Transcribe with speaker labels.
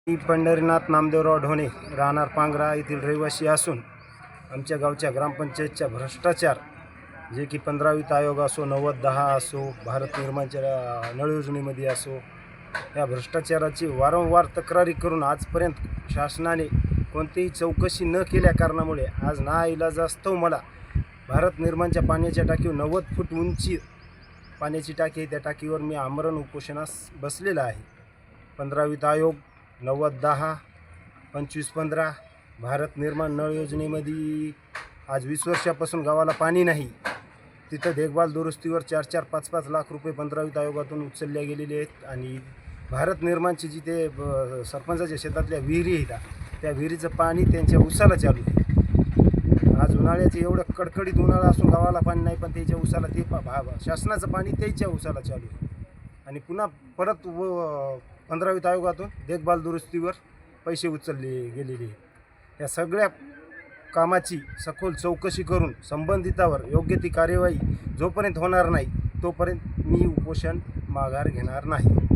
Speaker 1: मी पंढरीनाथ नामदेवराव ढोणे राहणार पांगरा येथील रहिवासी असून आमच्या गावच्या ग्रामपंचायतच्या भ्रष्टाचार जे की 15 वित्त आयोग असो 90-10 असो भारत निर्माणच्या नळ योजनेमध्ये असो या भ्रष्टाचाराची वारंवार तक्रारी करून आजपर्यंत शासनाने कोणतीही चौकशी न केल्या कारणामुळे आज नाईलाजास्तव मला भारत निर्माणच्या पाण्याच्या टाकीवर 90 फूट उंची पाण्याची टाकी आहे, त्या टाकीवर मी आमरण उपोषणास बसलेला आहे। 15 वित्त आयोग 90-10 25-15 भारत निर्माण नळ योजनेमध्ये आज 20 वर्षापासून गावाला पाणी नाही। तिथं देखभाल दुरुस्तीवर 4-4 5-5 लाख रुपये 15 वित्त आयोगातून उचलले गेलेले आहेत आणि भारत निर्माणची जिथे सरपंचाच्या शेतातल्या विहिरी आहेत त्या विहिरीचं पाणी त्यांच्या उसाला चालू आहे। आज उन्हाळ्याचे एवढं कडकडीत उन्हाळा असून गावाला पाणी नाही, पण त्याच्या उसाला ते शासनाचं पाणी त्याच्या उसाला चालू आहे आणि पुन्हा परत 15 वित्त आयोगातून देखभाल दुरुस्तीवर पैसे उचलले गेलेले आहेत। या सगळ्या कामाची सखोल चौकशी करून संबंधितावर योग्य ती कार्यवाही जोपर्यंत होणार नाही तोपर्यंत मी उपोषण माघार घेणार नाही।